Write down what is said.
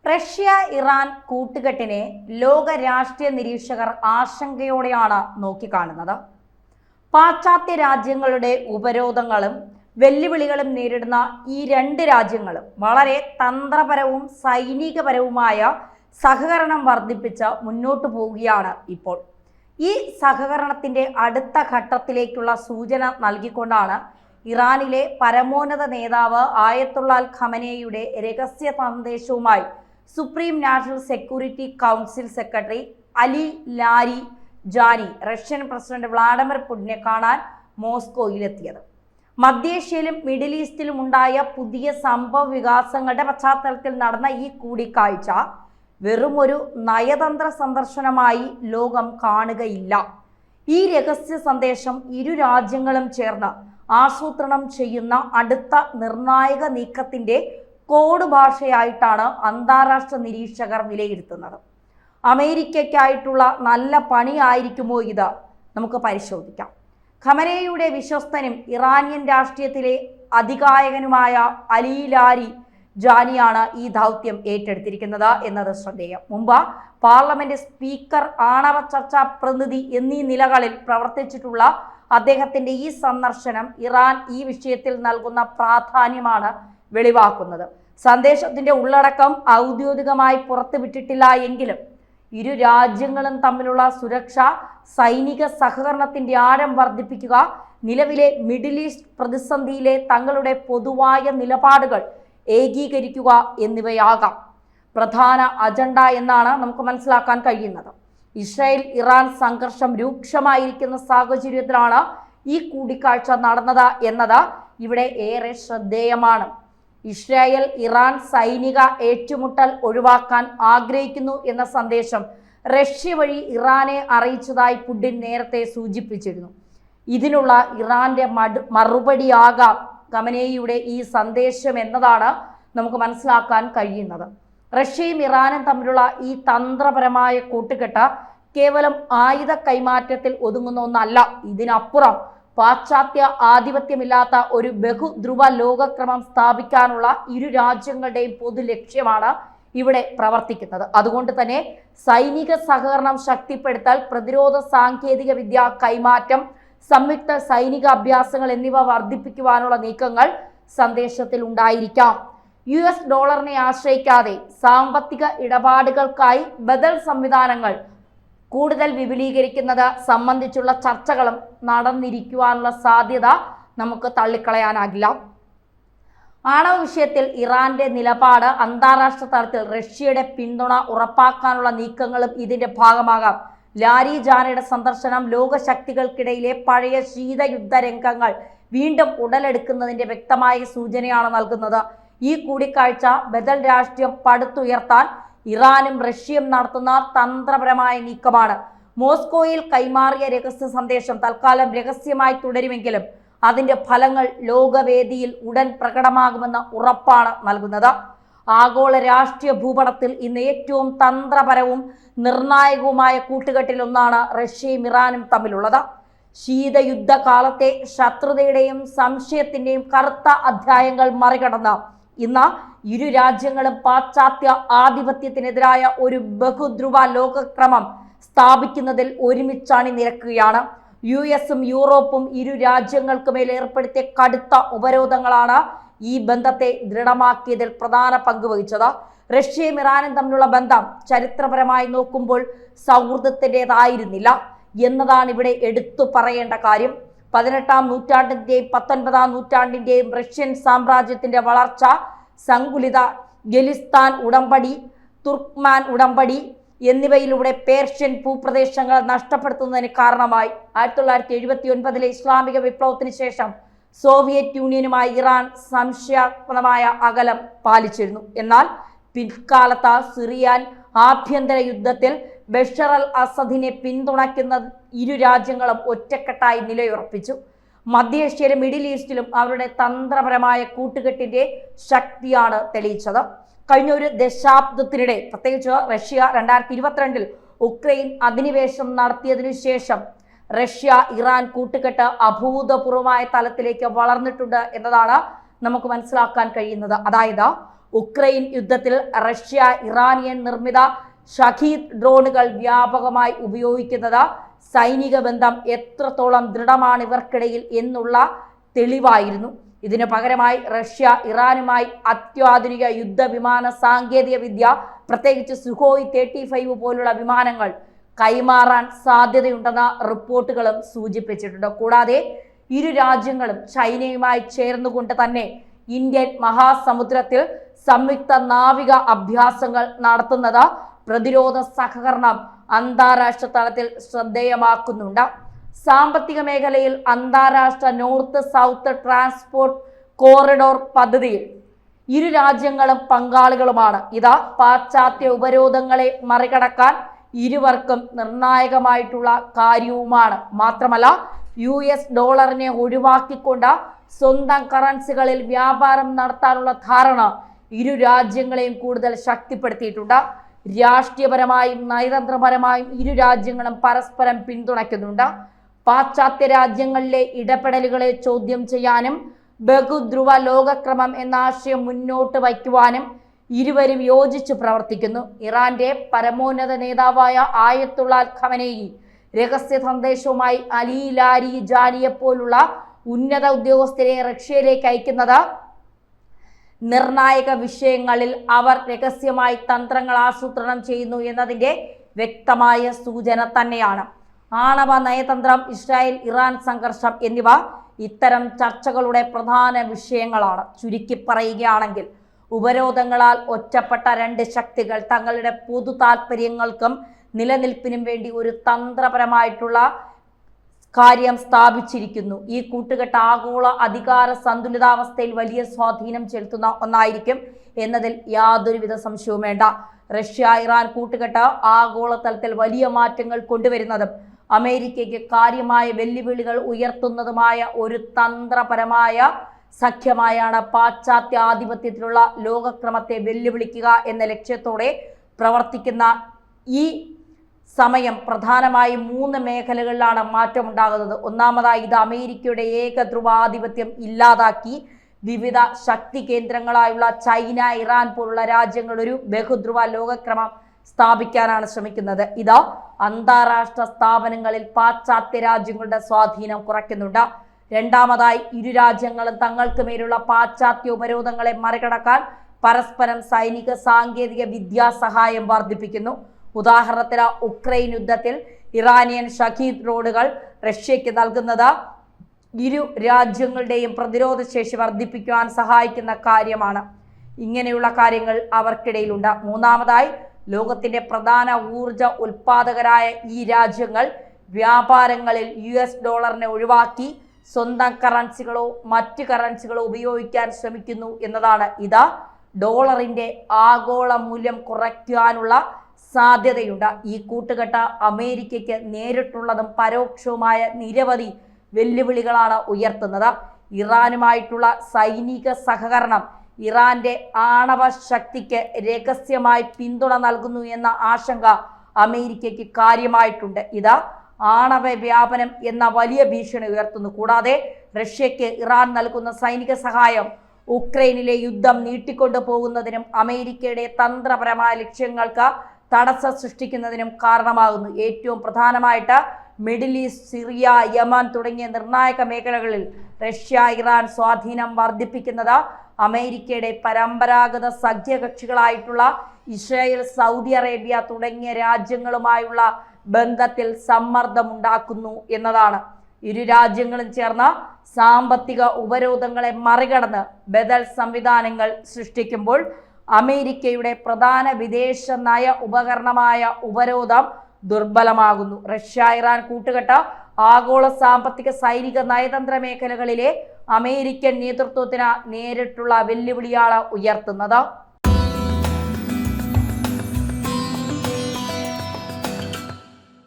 Russia Iran കൂട്ടുകെട്ടിനെ ലോക രാഷ്ട്രീയ നിരീക്ഷകർ ആശങ്കയോടെയാണ് നോക്കിക്കാണുന്നത്. പാശ്ചാത്യ രാജ്യങ്ങളുടെ ഉപരോധങ്ങളും വെല്ലുവിളികളും നേരിടുന്ന ഈ രണ്ട് രാജ്യങ്ങളും വളരെ തന്ത്രപരവും സൈനികപരവുമായ സഹകരണം വർദ്ധിപ്പിച്ച് മുന്നോട്ടു പോവുകയാണ് ഇപ്പോൾ. ഈ സഹകരണത്തിന്റെ അടുത്ത ഘട്ടത്തിലേക്കുള്ള സൂചന നൽകിക്കൊണ്ടാണ് ഇറാനിലെ പരമോന്നത നേതാവ് ആയത്തുള്ള ഖമനേയുടെ രഹസ്യ സന്ദേശവുമായി Supreme National Security Council secretary Ali Larijani Russian president Vladimir പുടിനെ കാണാൻ മോസ്കോയിലെത്തിയത്. മധ്യേഷ്യയിലും മിഡിൽ ഈസ്റ്റിലും ഉണ്ടായ പുതിയ സംഭവ വികാസങ്ങളുടെ പശ്ചാത്തലത്തിൽ നടന്ന ഈ കൂടിക്കാഴ്ച വെറുമൊരു നയതന്ത്ര സന്ദർശനമായി ലോകം കാണുകയില്ല. ഈ രഹസ്യ സന്ദേശം ഇരു രാജ്യങ്ങളും ചേർന്ന് ആസൂത്രണം ചെയ്യുന്ന അടുത്ത നിർണായക നീക്കത്തിന്റെ കോഡ് ഭാഷയായിട്ടാണ് അന്താരാഷ്ട്ര നിരീക്ഷകർ വിലയിരുത്തുന്നത്. അമേരിക്കയ്ക്കായിട്ടുള്ള നല്ല പണിയായിരിക്കുമോ ഇത്? നമുക്ക് പരിശോധിക്കാം. ഖമനേയുടെ വിശ്വസ്തനും ഇറാനിയൻ രാഷ്ട്രീയത്തിലെ അധികായകനുമായ അലി ലാരി ജാനിയാണ് ഈ ദൗത്യം ഏറ്റെടുത്തിരിക്കുന്നത് എന്നത് ശ്രദ്ധേയം. മുമ്പ് പാർലമെന്റ് സ്പീക്കർ, ആണവ ചർച്ചാ പ്രതിനിധി എന്നീ നിലകളിൽ പ്രവർത്തിച്ചിട്ടുള്ള അദ്ദേഹത്തിന്റെ ഈ സന്ദർശനം ഇറാൻ ഈ വിഷയത്തിൽ നൽകുന്ന പ്രാധാന്യമാണ് വെളിവാക്കുന്നത്. സന്ദേശത്തിന്റെ ഉള്ളടക്കം ഔദ്യോഗികമായി പുറത്തുവിട്ടിട്ടില്ല എങ്കിലും ഇരു രാജ്യങ്ങളും തമ്മിലുള്ള സുരക്ഷ, സൈനിക സഹകരണത്തിന്റെ ആഴം വർദ്ധിപ്പിക്കുക, നിലവിലെ മിഡിൽ ഈസ്റ്റ് പ്രതിസന്ധിയിലെ തങ്ങളുടെ പൊതുവായ നിലപാടുകൾ ഏകീകരിക്കുക എന്നിവയാകാം പ്രധാന അജണ്ട എന്നാണ് നമുക്ക് മനസ്സിലാക്കാൻ കഴിയുന്നത്. ഇസ്രായേൽ ഇറാൻ സംഘർഷം രൂക്ഷമായിരിക്കുന്ന സാഹചര്യത്തിലാണ് ഈ കൂടിക്കാഴ്ച നടന്നത് എന്നത് ഇവിടെ ഏറെ ശ്രദ്ധേയമാണ്. ഇസ്രായേൽ ഇറാൻ സൈനിക ഏറ്റുമുട്ടൽ ഒഴിവാക്കാൻ ആഗ്രഹിക്കുന്നു എന്ന സന്ദേശം റഷ്യ വഴി ഇറാനെ അറിയിച്ചതായി പുടിൻ നേരത്തെ സൂചിപ്പിച്ചിരുന്നു. ഇതിനുള്ള ഇറാന്റെ മറുപടിയാകാം ഖമനേയുടെ ഈ സന്ദേശം എന്നതാണ് നമുക്ക് മനസ്സിലാക്കാൻ കഴിയുന്നത്. റഷ്യയും ഇറാനും തമ്മിലുള്ള ഈ തന്ത്രപരമായ കൂട്ടുകെട്ട് കേവലം ആയുധ കൈമാറ്റത്തിൽ ഒതുങ്ങുന്ന ഒന്നല്ല. ഇതിനപ്പുറം പാശ്ചാത്യ ആധിപത്യമില്ലാത്ത ഒരു ബഹുധ്രുവ ലോകക്രമം സ്ഥാപിക്കാനുള്ള ഇരു രാജ്യങ്ങളുടെയും പൊതു ലക്ഷ്യമാണ് ഇവിടെ പ്രവർത്തിക്കുന്നത്. അതുകൊണ്ട് തന്നെ സൈനിക സഹകരണം ശക്തിപ്പെടുത്തൽ, പ്രതിരോധ സാങ്കേതിക വിദ്യ കൈമാറ്റം, സംയുക്ത സൈനിക അഭ്യാസങ്ങൾ എന്നിവ വർദ്ധിപ്പിക്കുവാനുള്ള നീക്കങ്ങൾ സന്ദേശത്തിൽ ഉണ്ടായിരിക്കാം. US ഡോളറിനെ ആശ്രയിക്കാതെ സാമ്പത്തിക ഇടപാടുകൾക്കായി ബദൽ സംവിധാനങ്ങൾ കൂടുതൽ വിപുലീകരിക്കുന്നത് സംബന്ധിച്ചുള്ള ചർച്ചകളും നടന്നിരിക്കുവാനുള്ള സാധ്യത നമുക്ക് തള്ളിക്കളയാനാകില്ല. ആണവ വിഷയത്തിൽ ഇറാന്റെ നിലപാട് അന്താരാഷ്ട്ര തലത്തിൽ റഷ്യയുടെ പിന്തുണ ഉറപ്പാക്കാനുള്ള നീക്കങ്ങളും ഇതിന്റെ ഭാഗമാകാം. ലാരി ജാനിയുടെ സന്ദർശനം ലോകശക്തികൾക്കിടയിലെ പഴയ ശീതയുദ്ധ രംഗങ്ങൾ വീണ്ടും ഉടലെടുക്കുന്നതിന്റെ വ്യക്തമായ സൂചനയാണ് നൽകുന്നത്. ഈ കൂടിക്കാഴ്ച ബദൽ രാഷ്ട്രീയം പടുത്തുയർത്താൻ ഇറാനും റഷ്യയും നടത്തുന്ന തന്ത്രപരമായ നീക്കമാണ്. മോസ്കോയിൽ കൈമാറിയ രഹസ്യ സന്ദേശം തൽക്കാലം രഹസ്യമായി തുടരുമെങ്കിലും അതിന്റെ ഫലങ്ങൾ ലോകവേദിയിൽ ഉടൻ പ്രകടമാകുമെന്ന ഉറപ്പാണ് നൽകുന്നത്. ആഗോള രാഷ്ട്രീയ ഭൂപടത്തിൽ ഇന്ന് ഏറ്റവും തന്ത്രപരവും നിർണായകവുമായ കൂട്ടുകെട്ടിലൊന്നാണ് റഷ്യയും ഇറാനും തമ്മിലുള്ളത്. ശീതയുദ്ധകാലത്തെ ശത്രുതയുടെയും സംശയത്തിന്റെയും കറുത്ത അധ്യായങ്ങൾ മറികടന്ന് ഇന്ന് ഇരു രാജ്യങ്ങളും പാശ്ചാത്യ ആധിപത്യത്തിനെതിരായ ഒരു ബഹുധ്രുവ ലോകക്രമം സ്ഥാപിക്കുന്നതിൽ ഒരുമിച്ചാണ് നിരക്കുകയാണ്. US-ഉം യൂറോപ്പും ഇരു രാജ്യങ്ങൾക്കുമേൽ ഏർപ്പെടുത്തിയ കടുത്ത ഉപരോധങ്ങളാണ് ഈ ബന്ധത്തെ ദൃഢമാക്കിയതിൽ പ്രധാന പങ്ക് വഹിച്ചത്. റഷ്യയും ഇറാനും തമ്മിലുള്ള ബന്ധം ചരിത്രപരമായി നോക്കുമ്പോൾ സൗഹൃദത്തിൻ്റെതായിരുന്നില്ല എന്നതാണ് ഇവിടെ എടുത്തു പറയേണ്ട കാര്യം. 18-ാം നൂറ്റാണ്ടിന്റെയും 19-ാം നൂറ്റാണ്ടിന്റെയും റഷ്യൻ സാമ്രാജ്യത്തിന്റെ വളർച്ച, സങ്കുലിത ഖലിസ്ഥാൻ ഉടമ്പടി, തുർക്ക്മാൻ ഉടമ്പടി എന്നിവയിലൂടെ പേർഷ്യൻ ഭൂപ്രദേശങ്ങൾ നഷ്ടപ്പെടുത്തുന്നതിന് കാരണമായി. 1979-ലെ ഇസ്ലാമിക വിപ്ലവത്തിന് ശേഷം സോവിയറ്റ് യൂണിയനുമായി ഇറാൻ സംശയാസ്പദമായ അകലം പാലിച്ചിരുന്നു. എന്നാൽ പിൽക്കാലത്ത് സിറിയൻ ആഭ്യന്തര യുദ്ധത്തിൽ ബഷർ അൽ അസദിനെ പിന്തുണയ്ക്കുന്ന ഇരു രാജ്യങ്ങളും ഒറ്റക്കെട്ടായി നിലയുറപ്പിച്ചു. മധ്യേഷ്യയിലും മിഡിൽ ഈസ്റ്റിലും അവരുടെ തന്ത്രപരമായ കൂട്ടുകെട്ടിന്റെ ശക്തിയാണ് തെളിയിച്ചത്. കഴിഞ്ഞ ഒരു ദശാബ്ദത്തിനിടെ, പ്രത്യേകിച്ച് റഷ്യ 2022-ൽ ഉക്രൈൻ അധിനിവേശം നടത്തിയതിനു ശേഷം റഷ്യ ഇറാൻ കൂട്ടുകെട്ട് അഭൂതപൂർവമായ തലത്തിലേക്ക് വളർന്നിട്ടുണ്ട് എന്നതാണ് നമുക്ക് മനസ്സിലാക്കാൻ കഴിയുന്നത്. അതായത് ഉക്രൈൻ യുദ്ധത്തിൽ റഷ്യ ഇറാനിയൻ നിർമ്മിത ഷഹീദ് ഡ്രോണുകൾ വ്യാപകമായി ഉപയോഗിക്കുന്നത് സൈനിക ബന്ധം എത്രത്തോളം ദൃഢമാണ് ഇവർക്കിടയിൽ എന്നുള്ള തെളിവായിരുന്നു. ഇതിനു പകരമായി റഷ്യ ഇറാനുമായി അത്യാധുനിക യുദ്ധവിമാന സാങ്കേതിക വിദ്യ, പ്രത്യേകിച്ച് സുഖോയ് 35 പോലുള്ള വിമാനങ്ങൾ കൈമാറാൻ സാധ്യതയുണ്ടെന്ന റിപ്പോർട്ടുകളും സൂചിപ്പിച്ചിട്ടുണ്ട്. കൂടാതെ ഇരു രാജ്യങ്ങളും ചൈനയുമായി ചേർന്നുകൊണ്ട് തന്നെ ഇന്ത്യൻ മഹാസമുദ്രത്തിൽ സംയുക്ത നാവിക അഭ്യാസങ്ങൾ നടത്തുന്നത് പ്രതിരോധ സഹകരണം അന്താരാഷ്ട്ര തലത്തിൽ ശ്രദ്ധേയമാക്കുന്നുണ്ട്. സാമ്പത്തിക മേഖലയിൽ അന്താരാഷ്ട്ര നോർത്ത് സൗത്ത് ട്രാൻസ്പോർട്ട് കോറിഡോർ പദ്ധതിയിൽ ഇരു രാജ്യങ്ങളും പങ്കാളികളുമാണ്. ഇത് പാശ്ചാത്യ ഉപരോധങ്ങളെ മറികടക്കാൻ ഇരുവർക്കും നിർണായകമായിട്ടുള്ള കാര്യവുമാണ്. മാത്രമല്ല US ഡോളറിനെ ഒഴിവാക്കിക്കൊണ്ട് സ്വന്തം കറൻസികളിൽ വ്യാപാരം നടത്താനുള്ള ധാരണ ഇരു രാജ്യങ്ങളെയും കൂടുതൽ ശക്തിപ്പെടുത്തിയിട്ടുണ്ട്. രാഷ്ട്രീയപരമായും നയതന്ത്രപരമായും ഇരു രാജ്യങ്ങളും പരസ്പരം പിന്തുണയ്ക്കുന്നുണ്ട്. പാശ്ചാത്യ രാജ്യങ്ങളിലെ ഇടപെടലുകളെ ചോദ്യം ചെയ്യാനും ബഹുധ്രുവ ലോകക്രമം എന്ന ആശയം മുന്നോട്ട് വയ്ക്കുവാനും ഇരുവരും യോജിച്ചു പ്രവർത്തിക്കുന്നു. ഇറാന്റെ പരമോന്നത നേതാവായ ആയത്തുള്ള ഖമനേയി രഹസ്യ സന്ദേശവുമായി അലി ലാരി ജാനിയെ പോലുള്ള ഉന്നത ഉദ്യോഗസ്ഥരെ റഷ്യയിലേക്ക് അയക്കുന്നത് നിർണായക വിഷയങ്ങളിൽ അവർ രഹസ്യമായി തന്ത്രങ്ങൾ ആസൂത്രണം ചെയ്യുന്നു എന്നതിൻ്റെ വ്യക്തമായ സൂചന തന്നെയാണ്. ആണവ നയതന്ത്രം, ഇസ്രായേൽ ഇറാൻ സംഘർഷം എന്നിവ ഇത്തരം ചർച്ചകളുടെ പ്രധാന വിഷയങ്ങളാണ്. ചുരുക്കി പറയുകയാണെങ്കിൽ ഉപരോധങ്ങളാൽ ഒറ്റപ്പെട്ട രണ്ട് ശക്തികൾ തങ്ങളുടെ പൊതു താല്പര്യങ്ങൾക്കും നിലനിൽപ്പിനും വേണ്ടി ഒരു തന്ത്രപരമായിട്ടുള്ള കാര്യം സ്ഥാപിച്ചിരിക്കുന്നു. ഈ കൂട്ടുകെട്ട് ആഗോള അധികാര സന്തുലിതാവസ്ഥയിൽ വലിയ സ്വാധീനം ചെലുത്തുന്ന ഒന്നായിരിക്കും എന്നതിൽ യാതൊരുവിധ സംശയവും വേണ്ട. റഷ്യ ഇറാൻ കൂട്ടുകെട്ട് ആഗോളതലത്തിൽ വലിയ മാറ്റങ്ങൾ കൊണ്ടുവരുന്നതും അമേരിക്കയ്ക്ക് കാര്യമായ വെല്ലുവിളികൾ ഉയർത്തുന്നതുമായ ഒരു തന്ത്രപരമായ സഖ്യമായാണ് പാശ്ചാത്യ ആധിപത്യത്തിലുള്ള ലോകക്രമത്തെ വെല്ലുവിളിക്കുക എന്ന ലക്ഷ്യത്തോടെ പ്രവർത്തിക്കുന്ന ഈ സമയം പ്രധാനമായും 3 മേഖലകളിലാണ് മാറ്റമുണ്ടാകുന്നത്. ഒന്നാമതായി ഇത് അമേരിക്കയുടെ ഏകധ്രുവാധിപത്യം ഇല്ലാതാക്കി വിവിധ ശക്തി കേന്ദ്രങ്ങളായുള്ള ചൈന, ഇറാൻ പോലുള്ള രാജ്യങ്ങൾ ഒരു ബഹുധ്രുവ ലോകക്രമം സ്ഥാപിക്കാനാണ് ശ്രമിക്കുന്നത്. ഇത് അന്താരാഷ്ട്ര സ്ഥാപനങ്ങളിൽ പാശ്ചാത്യ രാജ്യങ്ങളുടെ സ്വാധീനം കുറയ്ക്കുന്നുണ്ട്. രണ്ടാമതായി ഇരു രാജ്യങ്ങളും തങ്ങൾക്ക് മേലുള്ള പാശ്ചാത്യ ഉപരോധങ്ങളെ മറികടക്കാൻ പരസ്പരം സൈനിക സാങ്കേതിക വിദ്യാസഹായം വർദ്ധിപ്പിക്കുന്നു. ഉദാഹരണത്തിന് ഉക്രൈൻ യുദ്ധത്തിൽ ഇറാനിയൻ ഷഹീദ് ഡ്രോണുകൾ റഷ്യയ്ക്ക് നൽകുന്നത് ഇരു രാജ്യങ്ങളുടെയും പ്രതിരോധ ശേഷി വർദ്ധിപ്പിക്കുവാൻ സഹായിക്കുന്ന കാര്യമാണ്. ഇങ്ങനെയുള്ള കാര്യങ്ങൾ അവർക്കിടയിലുണ്ട്. മൂന്നാമതായി ലോകത്തിന്റെ പ്രധാന ഊർജ ഉൽപാദകരായ ഈ രാജ്യങ്ങൾ വ്യാപാരങ്ങളിൽ US ഡോളറിനെ ഒഴിവാക്കി സ്വന്തം കറൻസികളോ മറ്റ് കറൻസികളോ ഉപയോഗിക്കാൻ ശ്രമിക്കുന്നു എന്നതാണ്. ഇത് ഡോളറിന്റെ ആഗോള മൂല്യം കുറയ്ക്കാനുള്ള സാധ്യതയുണ്ട്. ഈ കൂട്ടുകെട്ട് അമേരിക്കയ്ക്ക് നേരിട്ടുള്ളതും പരോക്ഷവുമായ നിരവധി വെല്ലുവിളികളാണ് ഉയർത്തുന്നത്. ഇറാനുമായിട്ടുള്ള സൈനിക സഹകരണം ഇറാന്റെ ആണവ ശക്തിക്ക് രഹസ്യമായി പിന്തുണ നൽകുന്നു എന്ന ആശങ്ക അമേരിക്കയ്ക്ക് കാര്യമായിട്ടുണ്ട്. ഇത് ആണവ വ്യാപനം എന്ന വലിയ ഭീഷണി ഉയർത്തുന്നു. കൂടാതെ റഷ്യയ്ക്ക് ഇറാൻ നൽകുന്ന സൈനിക സഹായം ഉക്രൈനിലെ യുദ്ധം നീട്ടിക്കൊണ്ടു പോകുന്നതിനും അമേരിക്കയുടെ തന്ത്രപരമായ ലക്ഷ്യങ്ങൾക്ക് തടസ്സം സൃഷ്ടിക്കുന്നതിനും കാരണമാകുന്നു. ഏറ്റവും പ്രധാനമായിട്ട് മിഡിൽ ഈസ്റ്റ്, സിറിയ, യമൻ തുടങ്ങിയ നിർണായക മേഖലകളിൽ റഷ്യ ഇറാൻ സ്വാധീനം വർദ്ധിപ്പിക്കുന്നത് അമേരിക്കയുടെ പരമ്പരാഗത സഖ്യകക്ഷികളായിട്ടുള്ള ഇസ്രായേൽ, സൗദി അറേബ്യ തുടങ്ങിയ രാജ്യങ്ങളുമായുള്ള ബന്ധത്തിൽ സമ്മർദ്ദമുണ്ടാക്കുന്നു എന്നതാണ്. ഇരു രാജ്യങ്ങളും ചേർന്ന സാമ്പത്തിക ഉപരോധങ്ങളെ മറികടന്ന് ബദൽ സംവിധാനങ്ങൾ സൃഷ്ടിക്കുമ്പോൾ അമേരിക്കയുടെ പ്രധാന വിദേശ നയ ഉപകരണമായ ഉപരോധം ദുർബലമാകുന്നു. റഷ്യ ഇറാൻ കൂട്ടുകെട്ട് ആഗോള സാമ്പത്തിക, സൈനിക, നയതന്ത്ര മേഖലകളിലെ അമേരിക്കൻ നേതൃത്വത്തിന് നേരിട്ടുള്ള വെല്ലുവിളിയാണ് ഉയർത്തുന്നത്.